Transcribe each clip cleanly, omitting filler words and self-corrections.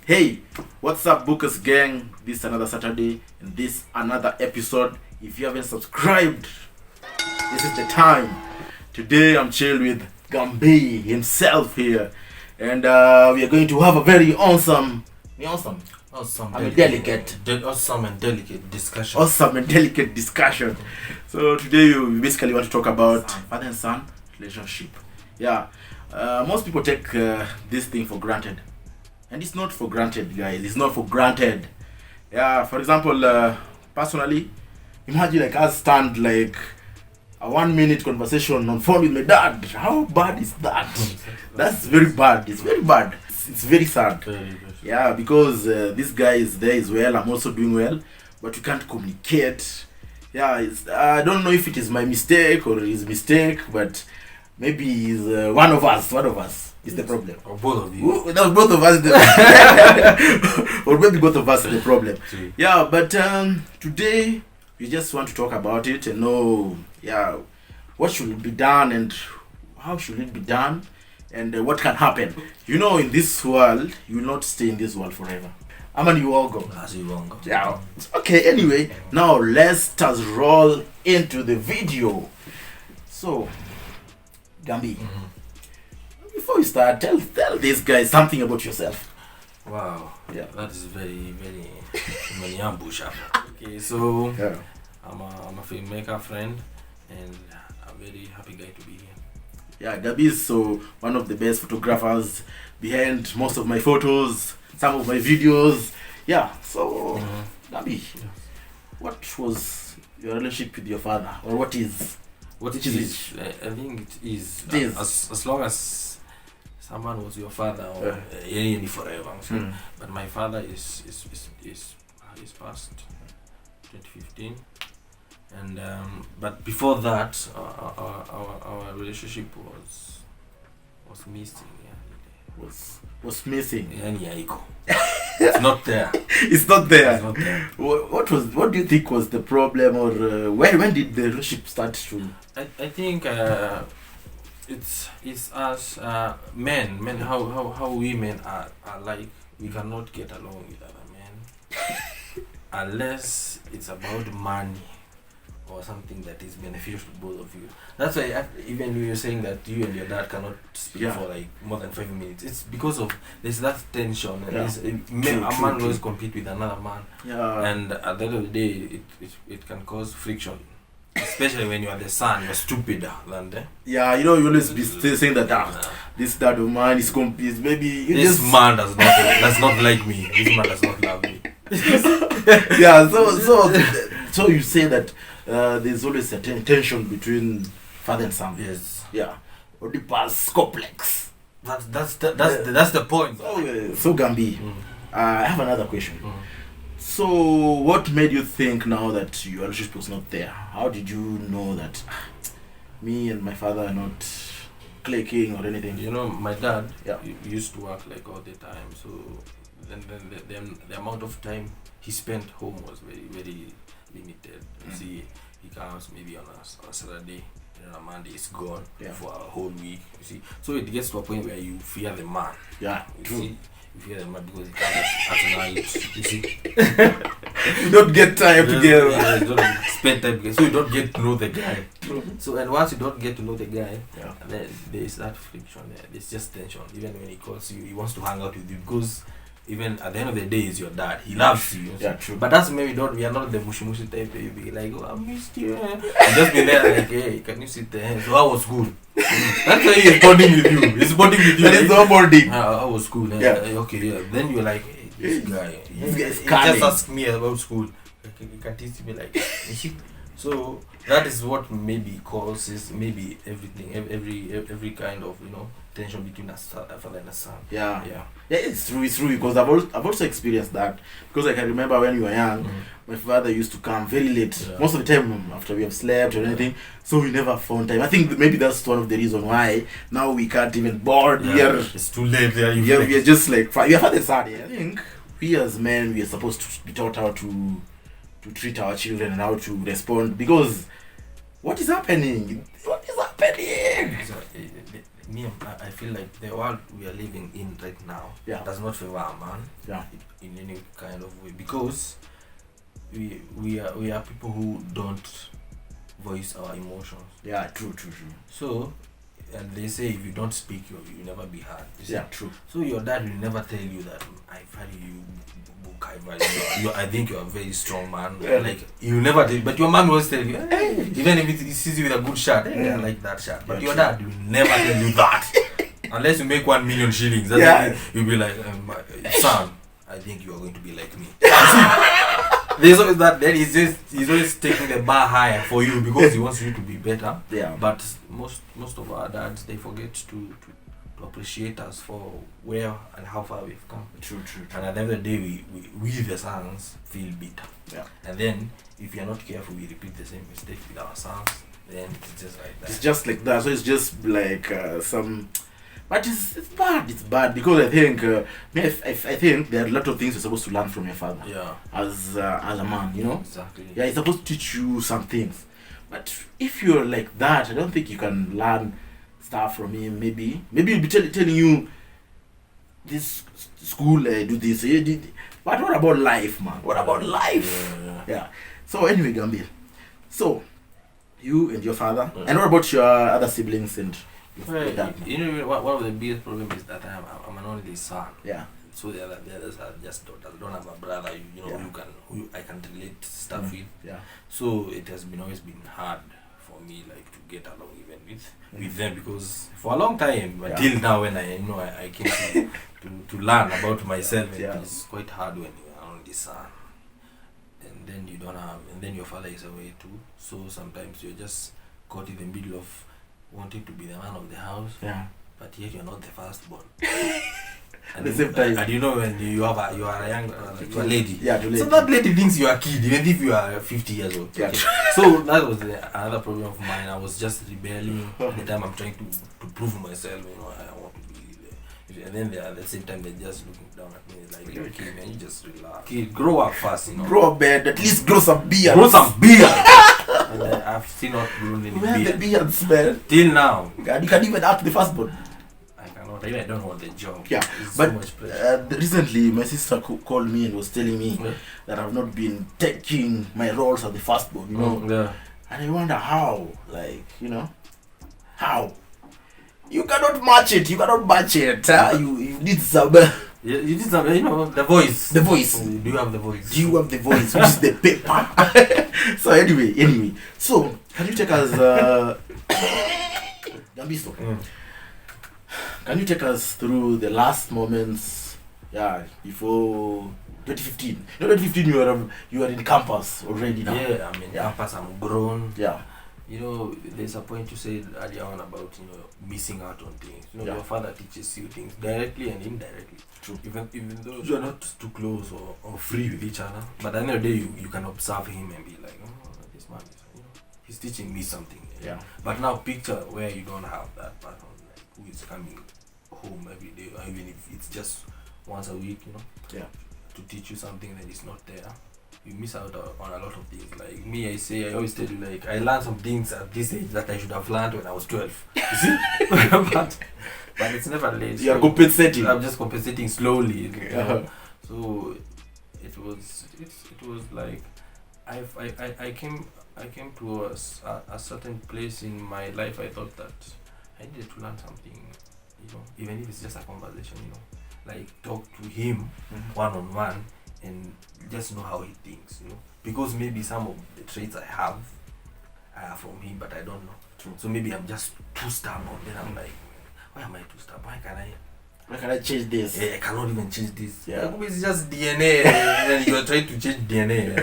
Hey, what's up, Bookers gang? This is another Saturday and this another episode. If you haven't subscribed, this is the time. Today I'm chill with Gumbee himself here, and we are going to have a very awesome, delicate discussion. So today we basically want to talk about father and son relationship. Yeah, most people take this thing for granted. And it's not for granted, guys. It's not for granted. Yeah, for example, personally, imagine like us stand like a 1 minute conversation on phone with my dad. How bad is that? That's very bad. It's very bad. It's very sad. Yeah, because this guy is there as well. I'm also doing well, but we can't communicate. Yeah, I don't know if it is my mistake or his mistake, but maybe he's one of us. Is the problem. Or both of you. No, both of us. Or maybe both of us is the problem. Yeah, but today we just want to talk about it and know, what should be done and how should it be done and what can happen. You know, in this world, you will not stay in this world forever. You all go. Yeah. Okay, anyway, now let's just roll into the video. So, Gumbee. Before we start, tell these guys something about yourself. Wow. Yeah. That is very many ambush. Okay, so I'm a filmmaker friend and a very happy guy to be here. Yeah, Gumbee is one of the best photographers behind most of my photos, some of my videos. Yeah, so Gumbee, what was your relationship with your father, or what is? What it is? I think it is. As long as someone was your father or forever. But my father is past 2015, and but before that, our relationship was missing. Yeah, was missing. It's not there. It's not there. What do you think was the problem, or when did the relationship start to? I think it's us men how we men are like. We cannot get along with other men unless it's about money or something that is beneficial to both of you. That's why even when you're saying that you and your dad cannot speak for like more than 5 minutes, it's because of there's that tension and a man always compete with another man, and at the end of the day it can cause friction. Especially when you are the son, you're stupider than them. Yeah, you always be saying that this dad of mine is maybe this man does not like me. This man does not love me. Yeah, so you say that there's always a tension between father and son. Yes. Yeah. Oedipus complex. That's the point. So Gumbee, I have another question. So, what made you think now that your relationship was not there? How did you know that me and my father are not clicking or anything? You know, my dad used to work like all the time. So, then the amount of time he spent home was very, very limited. See, he comes maybe on a Saturday, and on a Monday he's gone for a whole week. You see, so it gets to a point where you fear the man. Yeah, true. See? You fear the man because he comes at night. You see, you don't get time together. You don't spend time together, so you don't get to know the guy. True. So, and once you don't get to know the guy, then there's that friction there. There's just tension. Even when he calls you, he wants to hang out with you because even at the end of the day, he's your dad. He loves you. Yeah, true. But that's maybe we are not the mushy type. You be like, oh, I missed you. You just be there like, hey, can you sit there? So I was school. That's why he's bonding with you. He's bonding with you. That is no bonding. I was school. Okay, yeah. Then you're like, hey, this guy. This guy is he just asked me about school. He can teach me like. So that is what maybe causes maybe everything, every kind of tension between a father and a son. Yeah, it's true because I've also experienced that, because I can remember when we were young, my father used to come very late most of the time after we have slept or anything, so we never found time. I think maybe that's one of the reasons why now we can't even board. It's too late. We are just like we are father and son. I think we as men, we are supposed to be taught how to treat our children and how to respond, because what is happening? I feel like the world we are living in right now does not favor a man in any kind of way, because we are people who don't voice our emotions. Yeah, true. So, and they say if you don't speak, you never be heard. Yeah, true. So your dad will never tell you that I value you, book, I value you. I think you're a very strong man. Yeah. Like you never tell, but your mom will always tell you, hey, even if it sees you with a good shirt, hey, I like that shirt. But your dad will never tell you that, unless you make 1 million shillings. That's you'll be like, son, I think you are going to be like me. There's always that. Then he's always taking the bar higher for you because he wants you to be better. Yeah. But most of our dads, they forget to appreciate us for where and how far we've come. True. And at the end of the day, we the sons feel bitter. Yeah. And then if you're not careful, we repeat the same mistake with our sons. Then it's just like that. It's just like that. So it's just like some. But it's bad. It's bad because I think I think there are a lot of things you're supposed to learn from your father. Yeah. As a man, you know. Exactly. Yeah, he's supposed to teach you some things. But if you're like that, I don't think you can learn stuff from him. Maybe he'll be telling you this school do this. But what about life, man? What about life? Yeah. So anyway, Gumbee. So you and your father, and what about your other siblings and? Well, you know, one of the biggest problems is that I'm an only son. Yeah. So the others are just don't have a brother. You know, who I can relate stuff with. Yeah. So it has always been hard for me, like, to get along even with them, because for a long time until now, when I came to learn about myself, it's quite hard when you are only son, and then you don't have, and then your father is away too. So sometimes you're just caught in the middle of wanting to be the man of the house, but yet you're not the firstborn. At the same time, and you know, when you are a young lady, lady. So that lady thinks you are a kid, even if you are 50 years old. Yeah. Okay. So that was another problem of mine. I was just rebelling. Anytime I'm trying to prove myself, I want to be there. And then at the same time, they're just looking down at me like, okay, man, you just relax. Kid, grow up fast, Grow up, man. At least grow some beard. And I've still not grown any beard. The beards, man. Till now. And you can even act the firstborn. I cannot. I don't want the job. Yeah. It's but so much pressure. Recently, my sister called me and was telling me that I've not been taking my roles as the firstborn, you know. Yeah. And I wonder how, like, how? You cannot match it. You You need some. You did some, the voice. The voice. Do you have the voice? Do you have the voice? Which is the paper. So anyway. So, can you take us... Gambisto. Can you take us through the last moments, before 2015? 2015 you were in campus already now. Yeah, I'm in campus, I'm grown. Yeah. There's a point you said earlier on about, missing out on things. Your father teaches you things directly and indirectly. True. Even though you're not too close or free with each other, but at the end of the day, you can observe him and be like, oh, this man is, he's teaching me something. Yeah. But now picture where you don't have that person, like, who is coming home every day, or even if it's just once a week, to teach you something that is not there. You miss out on a lot of things. Like me, I always tell you, like, I learned some things at this age that I should have learned when I was 12. You see? but it's never late. You're compensating. I'm just compensating slowly. So it was like I came to a certain place in my life. I thought that I needed to learn something, even if it's just a conversation, like talk to him one-on-one and just know how he thinks, because maybe some of the traits I have are from him, but I don't know. True. So maybe I'm just too stubborn. Then I'm like, why am I too stubborn? Why can I change this? I cannot even change this. Yeah. It's just DNA, and you are trying to change DNA.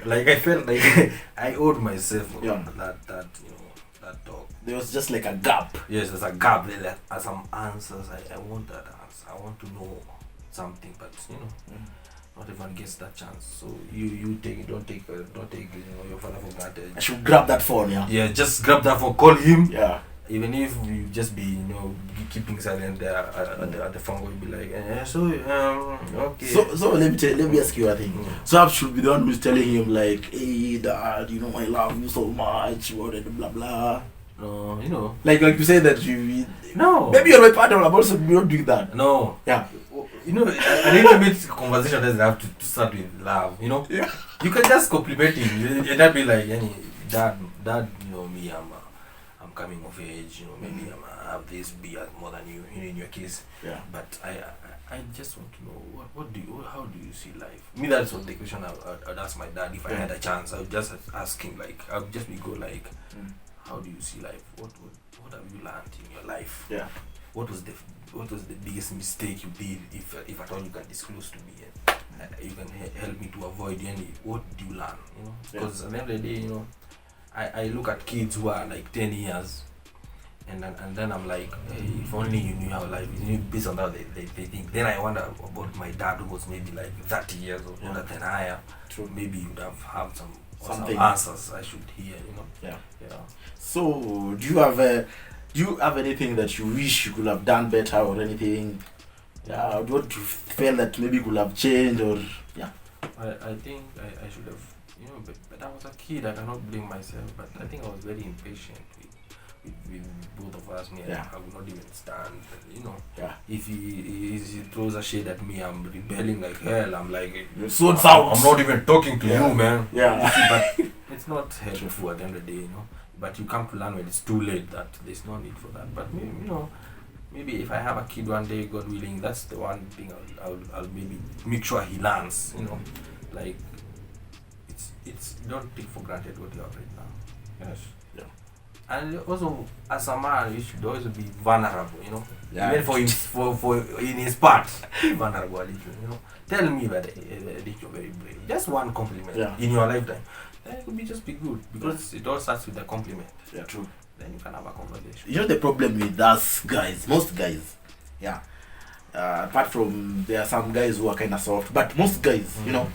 Like I felt like I owed myself that talk. There was just like a gap. Yes, there's a gap. There are some answers. I want that answer. I want to know something, but not everyone gets that chance. So you don't take your father for granted. I should grab that phone, Yeah, just grab that phone, call him. Yeah. Even if you just be keeping silent there at the phone, you'll be like, okay. So let me ask you a thing. So I should be the one who's telling him like, hey dad, I love you so much, blah blah. No, you know. Like you say that you. No. Maybe you're my partner. I'm also not doing that. No. Yeah. You know, an intimate conversation doesn't have to start with love. You know. Yeah. You can just compliment him. And that be like, dad, you know me, I'm coming of age. You know, maybe I have this beard more than you. You know, in your case. Yeah. But I just want to know how do you see life? Me, that's what the question I'd ask my dad if I had a chance. I would just ask him I would just go how do you see life? What have you learned in your life? Yeah. What was the biggest mistake you did, if at all you can disclose to me, and you can help me to avoid any. What do you learn? You know, because at the end of the day, you know, I look at kids who are like 10 years. And then I'm like, hey, if only you knew how life is, based on that they think. Then I wonder about my dad, who was maybe like 30 years older than I am. True. Maybe you would have some answers I should hear, you know. Yeah. Yeah. So do you have anything that you wish you could have done better or anything? Yeah. What you feel that maybe could have changed or yeah? I think I should have, you know, but I was a kid. I cannot blame myself, but I think I was very impatient with both of us. I would not even stand, you know. Yeah. If he throws a shade at me, I'm rebelling like hell. I'm like, I'm not even talking to you, man. Yeah. But it's not helpful at the end of the day, you know. But you come to learn when it's too late that there's no need for that. But maybe, you know, maybe if I have a kid one day, God willing, that's the one thing I'll maybe make sure he learns, you know. Like, it's don't take for granted what you have right now. Yes. Yeah. And also, as a man, you should always be vulnerable, you know. Yeah. Even for in his part, vulnerable a little, you know. Tell me that you're very brave. Just one compliment in your lifetime. Then it could just be good, because it all starts with a compliment. Yeah, true. Then you can have a conversation. You know the problem with us guys, most guys, apart from there are some guys who are kind of soft, but most guys, you know,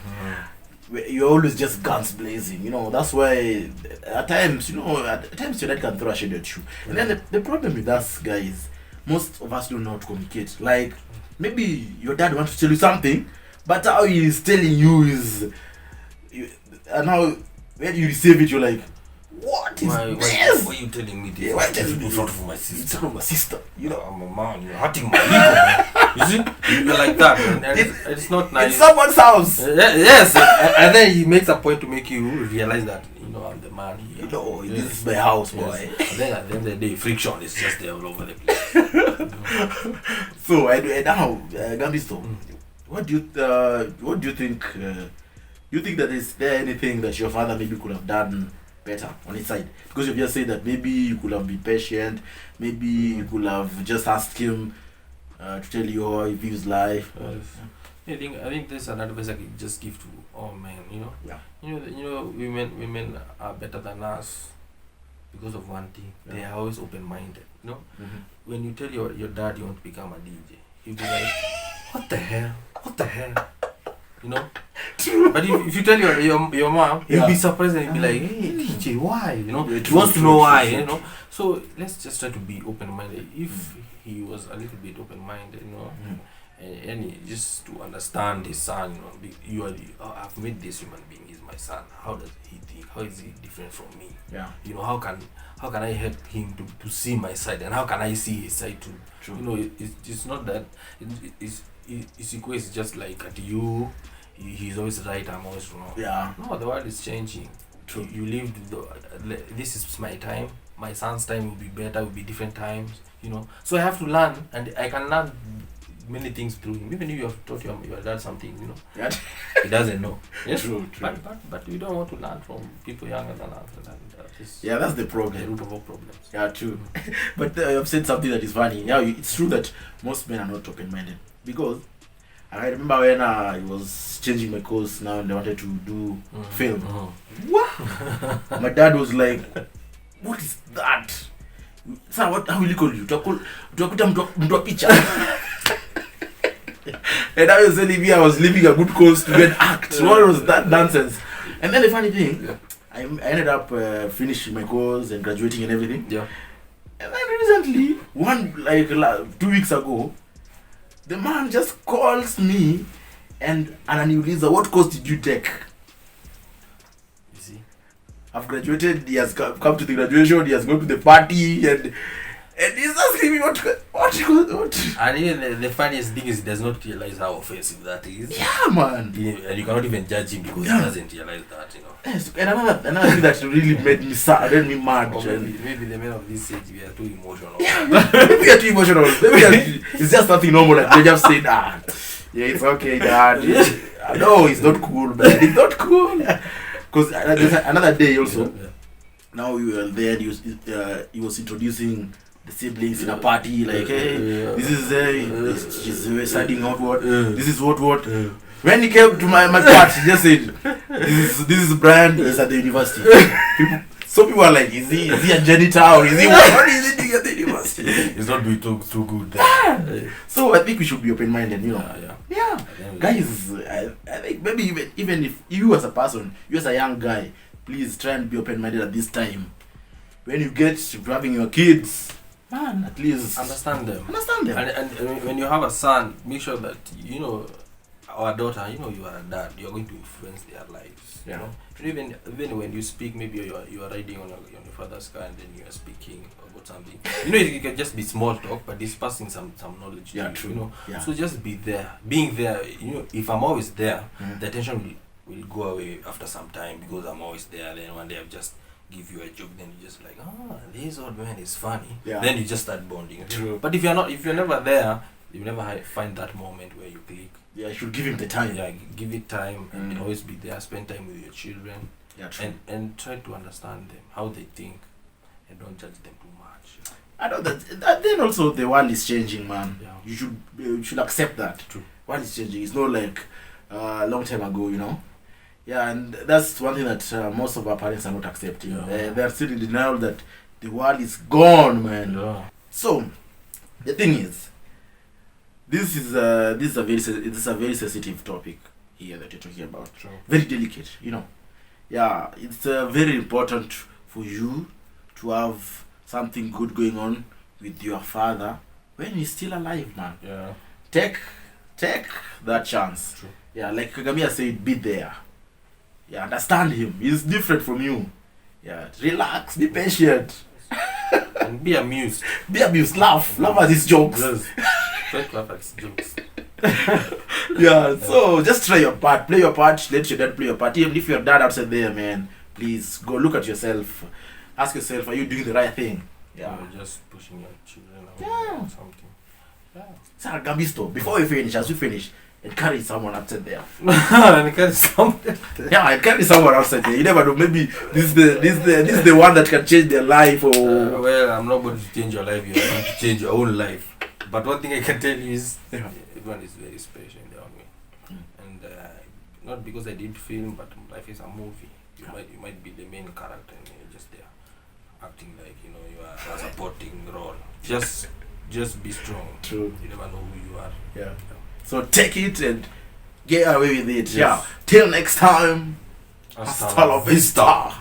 you're always just guns blazing, you know. That's why at times, you know, your dad can throw a shade at you. And then the problem with us guys, most of us don't know how to communicate. Like, maybe your dad wants to tell you something, but how he is telling you is, and now when you receive it, you're like, what is this? Why are you telling me this? Yeah, why are you telling me in front of my sister? In front of my sister. You know, I'm a man. You're hurting my ego, man. You see, you're like that, and it's not nice. It's someone's house. Yes, and then he makes a point to make you realize that, you know, I'm the man here. You know, this is my house, boy. And then at the end of the day, friction is just there all over the place. So, and now, Gumbee, what do you think? Do you think that is there anything that your father maybe could have done better on his side? Because you just said that maybe you could have been patient, maybe you could have just asked him to tell you how he views life. I think there's an advice I could just give to all men. You know, you know, women are better than us because of one thing. They are always open-minded. You know, when you tell your dad you want to become a DJ, he'll be like, what the hell? You know. True. But if you tell your mom, you'll be surprised and you'll be like, hey, DJ, why? You know, he wants to know why, you know. So let's just try to be open-minded. If he was a little bit open-minded, you know, and just to understand his son, you know, I've made this human being, he's my son. How does he think? How is he different from me? Yeah. You know, how can I help him to see my side, and how can I see his side too? True. You know, it's not that his equation is just like at you. He's always right, I'm always wrong. Yeah. No, the world is changing. True. You live this is my time. My son's time will be better, will be different times, you know. So I have to learn, and I can learn many things through him. Even if you have taught your dad something, you know. Yeah. He doesn't know. Yes? True. But we don't want to learn from people younger than us. That's the problem. The root of all problems. Yeah, true. But I've said something that is funny. Yeah, it's true that most men are not open-minded, because I remember when I was changing my course now and I wanted to do film. What? My dad was like, what is that? Sir, how will you call you? Mtu picture. And I was telling me I was leaving a good course to get act. What was that nonsense? And then the funny thing, I ended up finishing my course and graduating and everything. Yeah. And then recently, 2 weeks ago, the man just calls me and ananiuliza, what course did you take? You see? I've graduated. He has come to the graduation. He has gone to the party, and he's asking me what. And even the funniest thing is he does not realize how offensive that is. Yeah, man. And you cannot even judge him because he doesn't realize that, you know. Yes, and another thing that really made me sad, made me mad. Or maybe the men of this age, we are too emotional. Yeah, maybe we are too emotional. Maybe it's just something normal. Like they just say that. Yeah, it's okay, Dad. No, it's not cool, man. It's not cool. Because another day also. Now we were there. And he was introducing the siblings in a party. Like, hey, this is she's studying out what. This is what. When he came to my part, he just said, "This is Brian. He's at the university." Some people are like, "Is he a janitor or is he what is he doing at the university?" He's not doing too good. So I think we should be open-minded, you know. Yeah. Guys, I think maybe even if you as a person, you as a young guy, please try and be open-minded at this time. When you get to having your kids, man, at least understand them. And when you have a son, make sure that you know. Or a daughter, you know, you are a dad, you are going to influence their lives. Yeah. You know? Even when you speak, maybe you are riding on your father's car and then you are speaking about something. You know, it can just be small talk, but it's passing some knowledge to you. True. You know, yeah. So just be there. Being there, you know, if I'm always there, the attention will go away after some time because I'm always there. Then one day I'll just give you a joke, then you just like, this old man is funny. Yeah. Then you just start bonding. True. But if you're never there, you never find that moment where you click. Yeah, you should give him the time. Yeah, give it time and always be there. Spend time with your children. Yeah, true. And try to understand them, how they think, and don't judge them too much. I know that then also the world is changing, man. Yeah. You should accept that. True. World is changing. It's not like a long time ago, you know. Yeah, and that's one thing that most of our parents are not accepting. Yeah. They are still in denial that the world is gone, man. Yeah. So the thing is, this is a very sensitive topic here that you're talking about. True. Very delicate, you know. Yeah, it's very important for you to have something good going on with your father when he's still alive, man. Yeah. Take that chance. True. Yeah, like Kagamiya said, be there. Yeah, understand him. He's different from you. Yeah, relax, be patient. And be amused. Be amused, laugh at his jokes. Yes. Try to laugh at his jokes. Yeah, so just try your part, play your part, let your dad play your part. Even if your dad outside there, man, please go look at yourself. Ask yourself, are you doing the right thing? Yeah. You're just pushing your children out Yeah. or something. Yeah. It's a Gumbee store. Before we finish, as we finish, encourage someone outside there. And carry something. Yeah, encourage someone outside there. You never know. Maybe this is the one that can change their life. Or well, I'm not going to change your life. You're going to change your own life. But one thing I can tell you is everyone is very special in their own way. And not because I did film, but life is a movie. You might be the main character and you're just there acting like you are a supporting role. Just be strong. True. You never know who you are. Yeah. So take it and get away with it. Yes. Yeah. Till next time. Hasta Hasta la vista.